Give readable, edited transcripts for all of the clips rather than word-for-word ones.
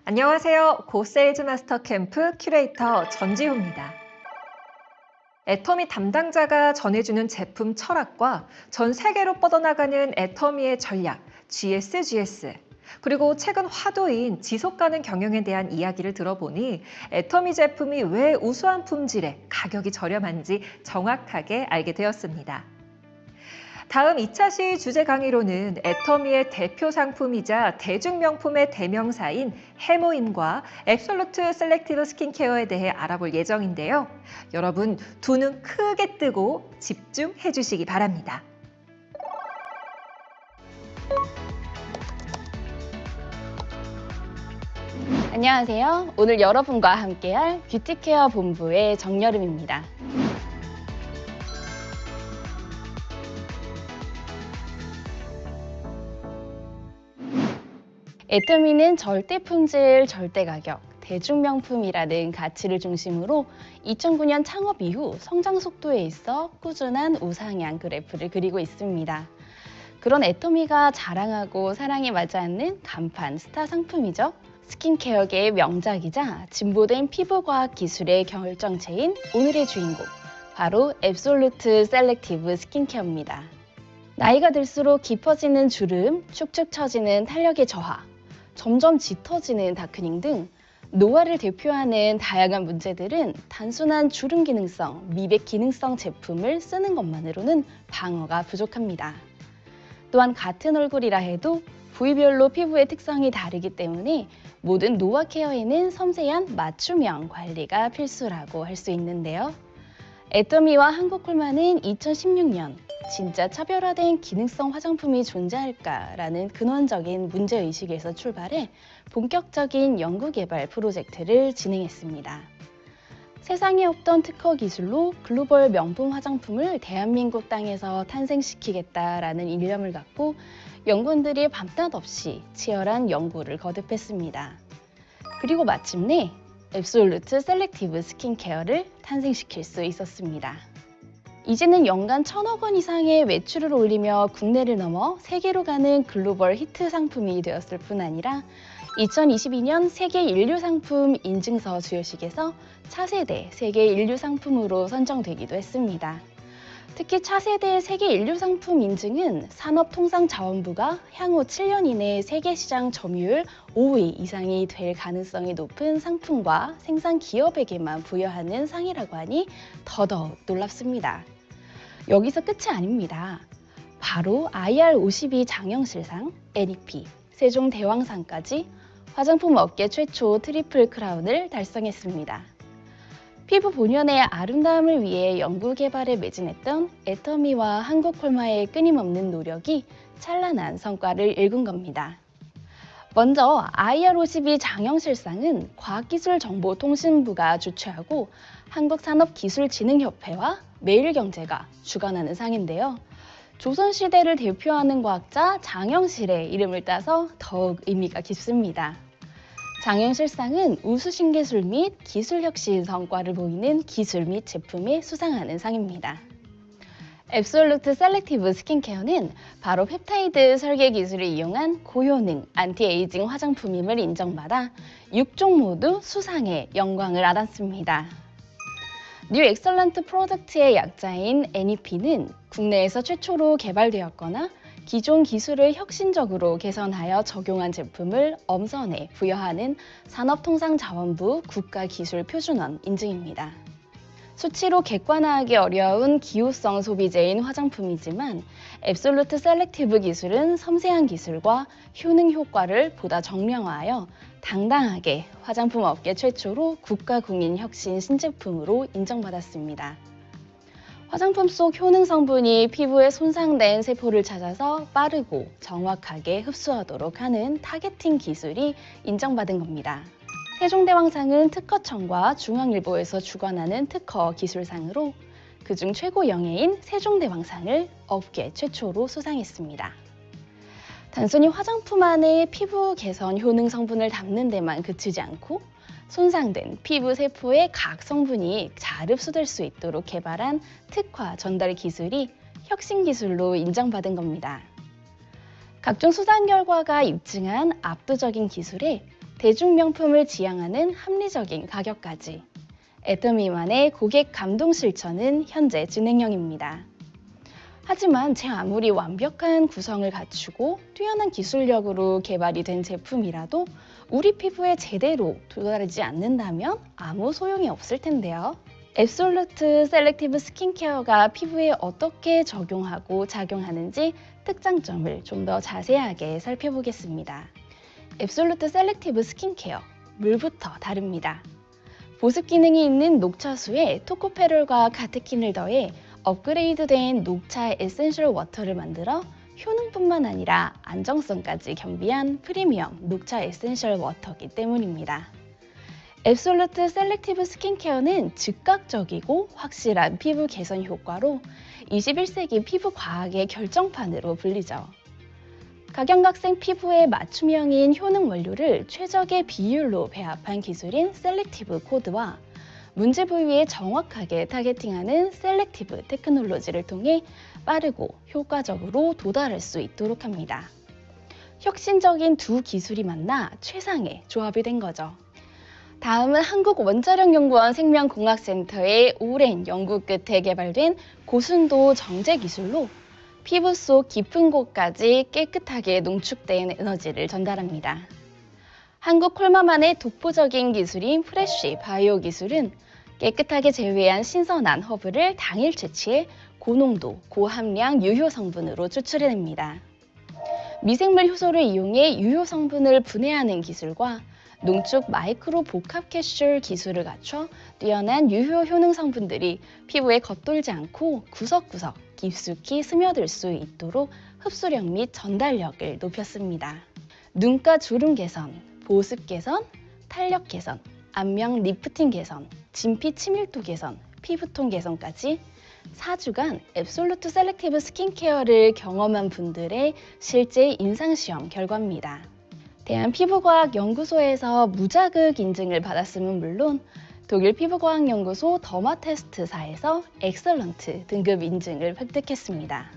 안녕하세요. 고세일즈 마스터 캠프 큐레이터 전지호입니다. 애터미 담당자가 전해주는 제품 철학과 전 세계로 뻗어나가는 애터미의 전략, GSGS, 그리고 최근 화두인 지속가능 경영에 대한 이야기를 들어보니 애터미 제품이 왜 우수한 품질에 가격이 저렴한지 정확하게 알게 되었습니다. 다음 2차 시의 주제 강의로는 애터미의 대표 상품이자 대중명품의 대명사인 해모임과 앱솔루트 셀렉티브 스킨케어에 대해 알아볼 예정인데요. 여러분 두 눈 크게 뜨고 집중해 주시기 바랍니다. 안녕하세요. 오늘 여러분과 함께할 뷰티케어 본부의 정여름입니다. 애터미는 절대 품질, 절대 가격, 대중명품이라는 가치를 중심으로 2009년 창업 이후 성장 속도에 있어 꾸준한 우상향 그래프를 그리고 있습니다. 그런 애터미가 자랑하고 사랑에 맞지 않는 간판 스타 상품이죠. 스킨케어계의 명작이자 진보된 피부과학 기술의 결정체인 오늘의 주인공, 바로 앱솔루트 셀렉티브 스킨케어입니다. 나이가 들수록 깊어지는 주름, 축축 처지는 탄력의 저하, 점점 짙어지는 다크닝 등 노화를 대표하는 다양한 문제들은 단순한 주름 기능성, 미백 기능성 제품을 쓰는 것만으로는 방어가 부족합니다. 또한 같은 얼굴이라 해도 부위별로 피부의 특성이 다르기 때문에 모든 노화 케어에는 섬세한 맞춤형 관리가 필수라고 할 수 있는데요. 애터미와 한국콜마는 2016년 진짜 차별화된 기능성 화장품이 존재할까라는 근원적인 문제의식에서 출발해 본격적인 연구개발 프로젝트를 진행했습니다. 세상에 없던 특허 기술로 글로벌 명품 화장품을 대한민국 땅에서 탄생시키겠다라는 일념을 갖고 연구원들이 밤낮 없이 치열한 연구를 거듭했습니다. 그리고 마침내 앱솔루트 셀렉티브 스킨케어를 탄생시킬 수 있었습니다. 이제는 연간 1,000억 원 이상의 매출을 올리며 국내를 넘어 세계로 가는 글로벌 히트 상품이 되었을 뿐 아니라 2022년 세계 인류 상품 인증서 수여식에서 차세대 세계 인류 상품으로 선정되기도 했습니다. 특히 차세대 세계 인류 상품 인증은 산업통상자원부가 향후 7년 이내 세계 시장 점유율 5위 이상이 될 가능성이 높은 상품과 생산 기업에게만 부여하는 상이라고 하니 더더욱 놀랍습니다. 여기서 끝이 아닙니다. 바로 IR52 장영실상, NEP, 세종대왕상까지 화장품 업계 최초 트리플 크라운을 달성했습니다. 피부 본연의 아름다움을 위해 연구 개발에 매진했던 애터미와 한국콜마의 끊임없는 노력이 찬란한 성과를 일군 겁니다. 먼저 IR52 장영실상은 과학기술정보통신부가 주최하고 한국산업기술진흥협회와 매일경제가 주관하는 상인데요. 조선시대를 대표하는 과학자 장영실의 이름을 따서 더욱 의미가 깊습니다. 장영실상은 우수신기술 및 기술혁신 성과를 보이는 기술 및 제품에 수상하는 상입니다. 앱솔루트 셀렉티브 스킨케어는 바로 펩타이드 설계 기술을 이용한 고효능 안티에이징 화장품임을 인정받아 6종 모두 수상의 영광을 안았습니다. 뉴 엑설런트 프로덕트의 약자인 NEP는 국내에서 최초로 개발되었거나 기존 기술을 혁신적으로 개선하여 적용한 제품을 엄선해 부여하는 산업통상자원부 국가기술표준원 인증입니다. 수치로 객관화하기 어려운 기호성 소비재인 화장품이지만 앱솔루트 셀렉티브 기술은 섬세한 기술과 효능 효과를 보다 정량화하여 당당하게 화장품 업계 최초로 국가공인혁신 신제품으로 인정받았습니다. 화장품 속 효능 성분이 피부에 손상된 세포를 찾아서 빠르고 정확하게 흡수하도록 하는 타겟팅 기술이 인정받은 겁니다. 세종대왕상은 특허청과 중앙일보에서 주관하는 특허 기술상으로 그중 최고 영예인 세종대왕상을 업계 최초로 수상했습니다. 단순히 화장품 안에 피부 개선 효능 성분을 담는 데만 그치지 않고 손상된 피부 세포의 각 성분이 잘 흡수될 수 있도록 개발한 특화 전달 기술이 혁신 기술로 인정받은 겁니다. 각종 수상 결과가 입증한 압도적인 기술에 대중명품을 지향하는 합리적인 가격까지 애터미만의 고객 감동 실천은 현재 진행형입니다. 하지만 제 아무리 완벽한 구성을 갖추고 뛰어난 기술력으로 개발이 된 제품이라도 우리 피부에 제대로 도달하지 않는다면 아무 소용이 없을 텐데요. 앱솔루트 셀렉티브 스킨케어가 피부에 어떻게 적용하고 작용하는지 특장점을 좀 더 자세하게 살펴보겠습니다. 앱솔루트 셀렉티브 스킨케어, 물부터 다릅니다. 보습 기능이 있는 녹차수에 토코페롤과 카테킨을 더해 업그레이드된 녹차 에센셜 워터를 만들어 효능뿐만 아니라 안정성까지 겸비한 프리미엄 녹차 에센셜 워터이기 때문입니다. 앱솔루트 셀렉티브 스킨케어는 즉각적이고 확실한 피부 개선 효과로 21세기 피부 과학의 결정판으로 불리죠. 각양각색 피부에 맞춤형인 효능 원료를 최적의 비율로 배합한 기술인 셀렉티브 코드와 문제 부위에 정확하게 타겟팅하는 셀렉티브 테크놀로지를 통해 빠르고 효과적으로 도달할 수 있도록 합니다. 혁신적인 두 기술이 만나 최상의 조합이 된 거죠. 다음은 한국원자력연구원 생명공학센터의 오랜 연구 끝에 개발된 고순도 정제 기술로 피부 속 깊은 곳까지 깨끗하게 농축된 에너지를 전달합니다. 한국 콜마만의 독보적인 기술인 프레쉬 바이오 기술은 깨끗하게 제외한 신선한 허브를 당일 채취해 고농도, 고함량 유효 성분으로 추출해냅니다. 미생물 효소를 이용해 유효 성분을 분해하는 기술과 농축 마이크로 복합 캡슐 기술을 갖춰 뛰어난 유효 효능 성분들이 피부에 겉돌지 않고 구석구석 깊숙이 스며들 수 있도록 흡수력 및 전달력을 높였습니다. 눈가 주름 개선, 보습 개선, 탄력 개선, 안면 리프팅 개선, 진피 치밀도 개선, 피부톤 개선까지 4주간 앱솔루트 셀렉티브 스킨케어를 경험한 분들의 실제 임상시험 결과입니다. 대한피부과학연구소에서 무자극 인증을 받았음은 물론 독일 피부과학연구소 더마테스트사에서 엑설런트 등급 인증을 획득했습니다.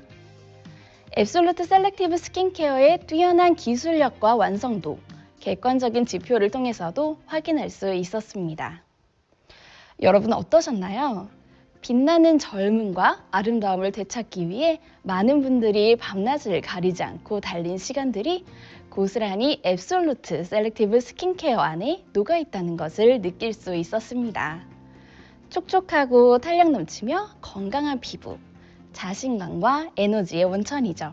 앱솔루트 셀렉티브 스킨케어의 뛰어난 기술력과 완성도, 객관적인 지표를 통해서도 확인할 수 있었습니다. 여러분 어떠셨나요? 빛나는 젊음과 아름다움을 되찾기 위해 많은 분들이 밤낮을 가리지 않고 달린 시간들이 고스란히 앱솔루트 셀렉티브 스킨케어 안에 녹아있다는 것을 느낄 수 있었습니다. 촉촉하고 탄력 넘치며 건강한 피부, 자신감과 에너지의 원천이죠.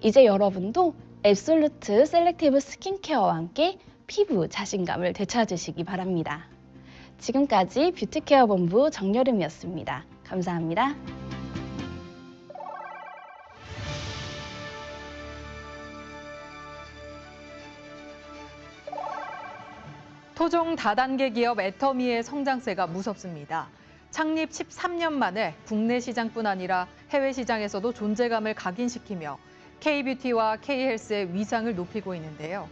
이제 여러분도 앱솔루트 셀렉티브 스킨케어와 함께 피부 자신감을 되찾으시기 바랍니다. 지금까지 뷰티케어 본부 정여름이었습니다. 감사합니다. 토종 다단계 기업 애터미의 성장세가 무섭습니다. 창립 13년 만에 국내 시장뿐 아니라 해외 시장에서도 존재감을 각인시키며 K뷰티와 K헬스의 위상을 높이고 있는데요.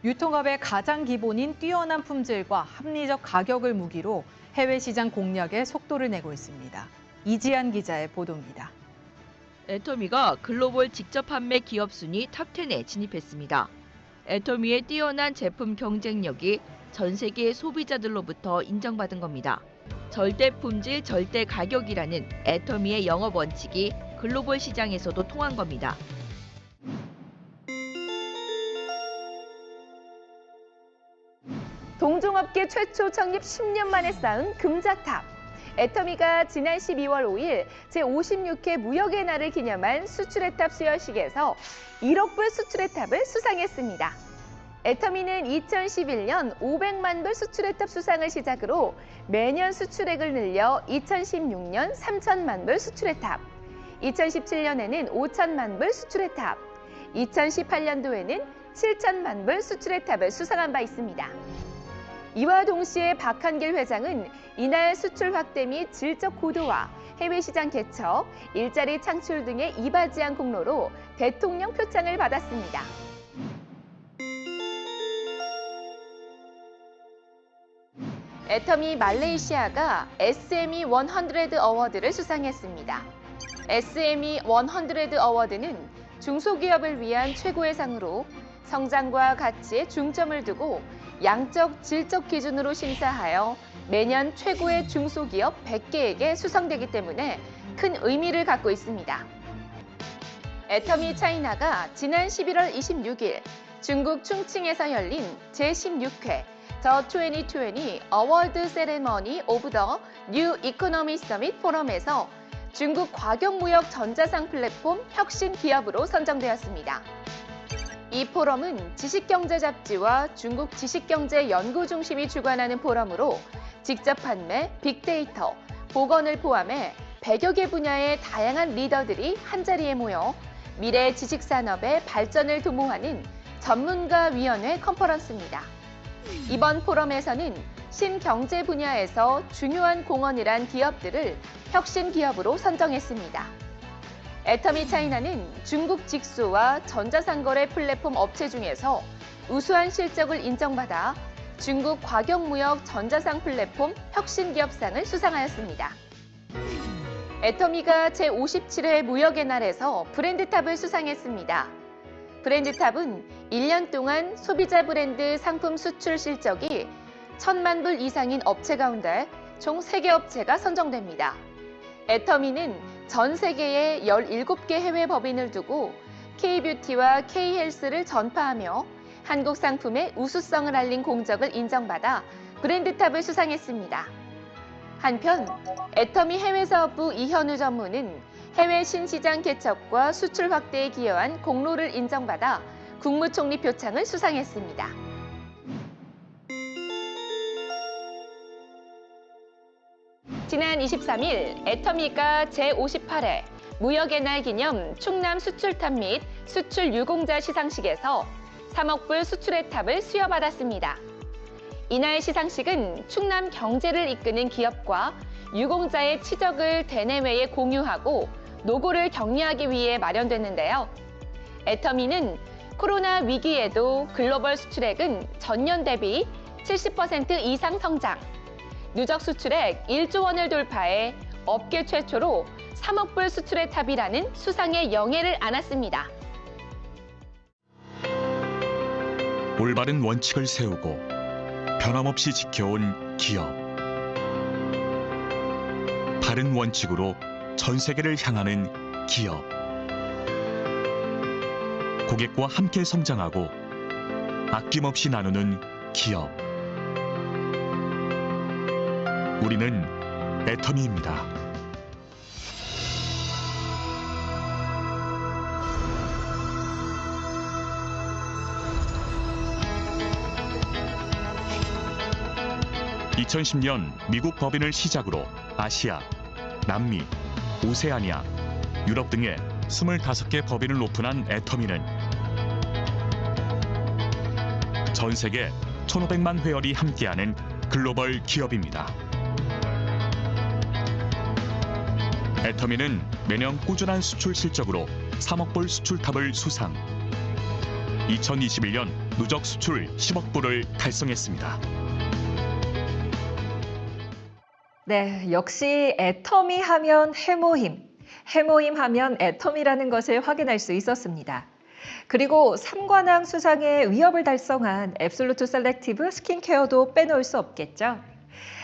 유통업의 가장 기본인 뛰어난 품질과 합리적 가격을 무기로 해외 시장 공략에 속도를 내고 있습니다. 이지한 기자의 보도입니다. 애터미가 글로벌 직접 판매 기업 순위 탑10에 진입했습니다. 애터미의 뛰어난 제품 경쟁력이 전 세계 소비자들로부터 인정받은 겁니다. 절대 품질, 절대 가격이라는 애터미의 영업 원칙이 글로벌 시장에서도 통한 겁니다. 동종업계 최초 창립 10년 만에 쌓은 금자탑. 애터미가 지난 12월 5일 제56회 무역의 날을 기념한 수출의 탑 수여식에서 1억 불 수출의 탑을 수상했습니다. 애터미는 2011년 500만 불 수출의 탑 수상을 시작으로 매년 수출액을 늘려 2016년 3천만 불 수출의 탑, 2017년에는 5천만 불 수출의 탑, 2018년도에는 7천만 불 수출의 탑을 수상한 바 있습니다. 이와 동시에 박한길 회장은 이날 수출 확대 및 질적 고도화, 해외 시장 개척, 일자리 창출 등의 이바지한 공로로 대통령 표창을 받았습니다. 애터미 말레이시아가 SME 100 어워드를 수상했습니다. SME 100 어워드는 중소기업을 위한 최고의 상으로 성장과 가치에 중점을 두고 양적, 질적 기준으로 심사하여 매년 최고의 중소기업 100개에게 수상되기 때문에 큰 의미를 갖고 있습니다. 애터미 차이나가 지난 11월 26일 중국 충칭에서 열린 제16회 The 2020 어워드 세레머니 오브 더 뉴 이코노미 서밋 포럼에서 중국 과경무역 전자상 플랫폼 혁신 기업으로 선정되었습니다. 이 포럼은 지식경제 잡지와 중국 지식경제 연구 중심이 주관하는 포럼으로 직접 판매, 빅데이터, 보건을 포함해 100여 개 분야의 다양한 리더들이 한자리에 모여 미래 지식산업의 발전을 도모하는 전문가위원회 컨퍼런스입니다. 이번 포럼에서는 신경제 분야에서 중요한 공헌을 한 기업들을 혁신 기업으로 선정했습니다. 애터미 차이나는 중국 직수와 전자상거래 플랫폼 업체 중에서 우수한 실적을 인정받아 중국 과경무역 전자상 플랫폼 혁신기업상을 수상하였습니다. 애터미가 제57회 무역의 날에서 브랜드탑을 수상했습니다. 브랜드탑은 1년 동안 소비자 브랜드 상품 수출 실적이 1,000만 불 이상인 업체 가운데 총 3개 업체가 선정됩니다. 애터미는 전 세계에 17개 해외 법인을 두고 K뷰티와 K헬스를 전파하며 한국 상품의 우수성을 알린 공적을 인정받아 브랜드탑을 수상했습니다. 한편 애터미 해외사업부 이현우 전무는 해외 신시장 개척과 수출 확대에 기여한 공로를 인정받아 국무총리 표창을 수상했습니다. 지난 23일 애터미가 제58회 무역의 날 기념 충남 수출탑 및 수출 유공자 시상식에서 3억 불 수출의 탑을 수여받았습니다. 이날 시상식은 충남 경제를 이끄는 기업과 유공자의 치적을 대내외에 공유하고 노고를 격려하기 위해 마련됐는데요. 애터미는 코로나 위기에도 글로벌 수출액은 전년 대비 70% 이상 성장, 누적 수출액 1조 원을 돌파해 업계 최초로 3억 불 수출의 탑이라는 수상의 영예를 안았습니다. 올바른 원칙을 세우고 변함없이 지켜온 기업. 바른 원칙으로 전 세계를 향하는 기업. 고객과 함께 성장하고 아낌없이 나누는 기업. 우리는 애터미입니다. (2010년) 미국 법인을 시작으로 아시아, 남미, 오세아니아, 유럽 등의 25개 법인을 오픈한 애터미는 전 세계 1,500만 회원이 함께하는 글로벌 기업입니다. 애터미는 매년 꾸준한 수출 실적으로 3억 불 수출탑을 수상. 2021년 누적 수출 10억 불을 달성했습니다. 네, 역시 애터미 하면 해모힘, 해모힘 하면 애터미라는 것을 확인할 수 있었습니다. 그리고 3관왕 수상의 위협을 달성한 앱솔루트 셀렉티브 스킨케어도 빼놓을 수 없겠죠.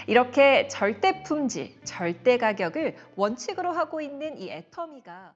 이렇게 절대 품질, 절대 가격을 원칙으로 하고 있는 이 애터미가